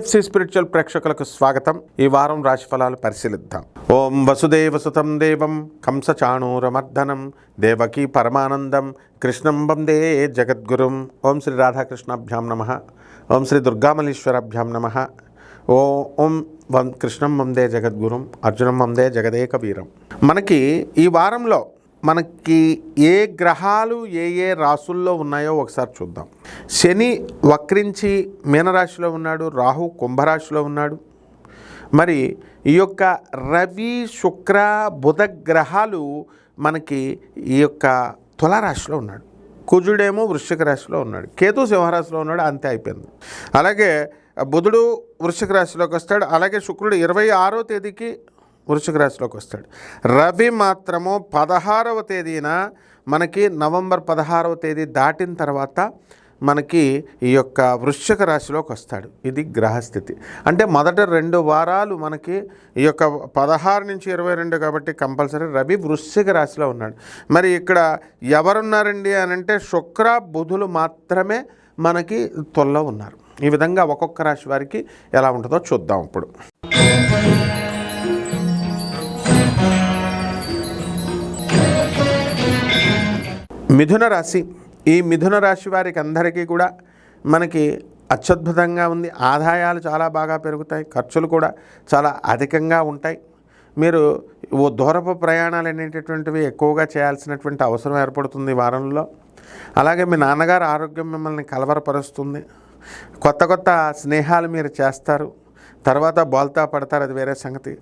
TFC spiritual ప్రేక్షకులకు స్వాగతం. ఈ వారం రాశి ఫలాలు పరిశీలిద్దాం. ఓం వసుదేవసుతం దేవం కంసచాణూరమర్దనం దేవకీ పరమానందం కృష్ణం వందే జగద్గురుం. ఓం శ్రీ రాధాకృష్ణాభ్యాం నమః. ఓం శ్రీ దుర్గామలీశ్వరాభ్యాం నమః. ఓం కృష్ణం వందే జగద్గురుం అర్జునం వందే జగదేక వీరం. మనకి ఈ వారంలో మనకి ఏ గ్రహాలు ఏ రాసుల్లో ఉన్నాయో ఒకసారి చూద్దాం. శని వక్రించి మీనరాశిలో ఉన్నాడు, రాహు కుంభరాశిలో ఉన్నాడు. మరి ఈ యొక్క రవి శుక్ర బుధ గ్రహాలు మనకి ఈ యొక్క తులారాశిలో ఉన్నాడు. కుజుడేమో వృశ్చిక రాశిలో ఉన్నాడు, కేతు సింహరాశిలో ఉన్నాడు. అంతే అయిపోయింది. అలాగే బుధుడు వృశ్చిక రాశిలోకి వస్తాడు. అలాగే శుక్రుడు 26వ తేదీకి వృశ్చిక రాశిలోకి వస్తాడు. రవి మాత్రము 16వ తేదీన మనకి నవంబర్ 16వ తేదీ దాటిన తర్వాత మనకి ఈ యొక్క వృశ్చిక రాశిలోకి వస్తాడు. ఇది గ్రహస్థితి. అంటే మొదటి 2 వారాలు మనకి ఈ యొక్క 16 నుంచి 22 కాబట్టి కంపల్సరీ రవి వృశ్చిక రాశిలో ఉన్నాడు. మరి ఇక్కడ ఎవరున్నారండి అని అంటే శుక్ర బుధులు మాత్రమే మనకి తులలో ఉన్నారు. ఈ విధంగా ఒక్కొక్క రాశి వారికి ఎలా ఉంటుందో చూద్దాం ఇప్పుడు. మిథున రాశి. ఈ మిథున రాశి వారికి అందరికీ కూడా మనకి అత్యద్భుతంగా ఉంది. ఆదాయాలు చాలా బాగా పెరుగుతాయి, ఖర్చులు కూడా చాలా అధికంగా ఉంటాయి. మీరు దూరపు ప్రయాణాలు అనేటటువంటివి ఎక్కువగా చేయాల్సినటువంటి అవసరం ఏర్పడుతుంది ఈ వారంలో. అలాగే మీ నాన్నగారు ఆరోగ్యం మిమ్మల్ని కలవరపరుస్తుంది. కొత్త కొత్త స్నేహాలు మీరు చేస్తారు, తర్వాత బోల్తా పడతారు, అది వేరే సంగతి.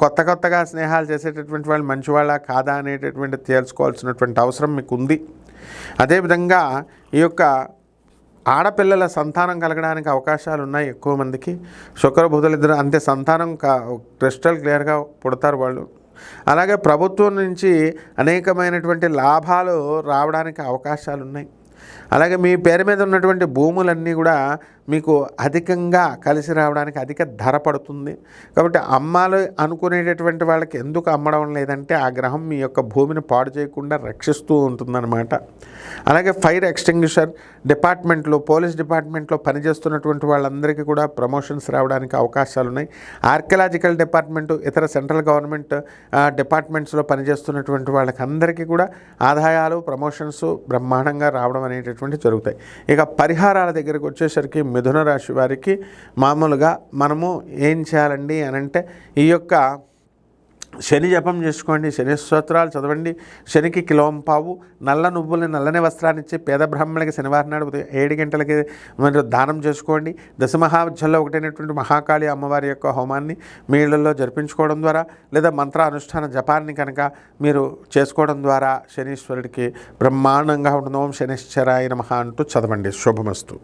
కొత్తగా స్నేహాలు చేసేటటువంటి వాళ్ళు మంచివాళ్ళ కాదా అనేటటువంటి తేల్చుకోవాల్సినటువంటి అవసరం మీకు ఉంది. అదేవిధంగా ఈ యొక్క ఆడపిల్లల సంతానం కలగడానికి అవకాశాలు ఉన్నాయి ఎక్కువ మందికి. శుక్ర బుధులు ఇద్దరు అంతే సంతానం క్రిస్టల్ క్లియర్గా పుడతారు వాళ్ళు. అలాగే ప్రభుత్వం నుంచి అనేకమైనటువంటి లాభాలు రావడానికి అవకాశాలు ఉన్నాయి. అలాగే మీ పేరు మీద ఉన్నటువంటి భూములన్నీ కూడా మీకు అధికంగా కలిసి రావడానికి అధిక ధర పడుతుంది. కాబట్టి అమ్మాలి అనుకునేటటువంటి వాళ్ళకి ఎందుకు అమ్మడం లేదంటే ఆ గ్రహం మీ యొక్క భూమిని పాడు చేయకుండా రక్షిస్తూ ఉంటుందన్నమాట. అలాగే ఫైర్ ఎక్స్టింగ్విషర్ డిపార్ట్మెంట్లో, పోలీస్ డిపార్ట్మెంట్లో పనిచేస్తున్నటువంటి వాళ్ళందరికీ కూడా ప్రమోషన్స్ రావడానికి అవకాశాలు ఉన్నాయి. ఆర్కియలాజికల్ డిపార్ట్మెంటు, ఇతర సెంట్రల్ గవర్నమెంట్ డిపార్ట్మెంట్స్లో పనిచేస్తున్నటువంటి వాళ్ళకి అందరికీ కూడా ఆదాయాలు, ప్రమోషన్స్ బ్రహ్మాండంగా రావడం అనేటటువంటి జరుగుతాయి. ఇక పరిహారాల దగ్గరికి వచ్చేసరికి మిథున రాశి వారికి మామూలుగా మనము ఏం చేయాలండి అని అంటే ఈ యొక్క శని జపం చేసుకోండి, శని స్తోత్రాలు చదవండి, శనికి కిలోంపావు నల్ల నువ్వుల్ని నల్లని వస్త్రాన్ని ఇచ్చి పేద బ్రాహ్మణులకి శనివారం నాడు 7 గంటలకి మీరు దానం చేసుకోండి. దశమహావిద్యల్లో ఒకటైనటువంటి మహాకాళి అమ్మవారి యొక్క హోమాన్ని మీ ఇళ్లలో జరిపించుకోవడం ద్వారా లేదా మంత్ర అనుష్ఠాన జపాన్ని కనుక మీరు చేసుకోవడం ద్వారా శనీశ్వరుడికి బ్రహ్మాండంగా ఉంటుంది. ఓం శనిశ్చరాయ నమః అంటూ చదవండి. శుభమస్తు.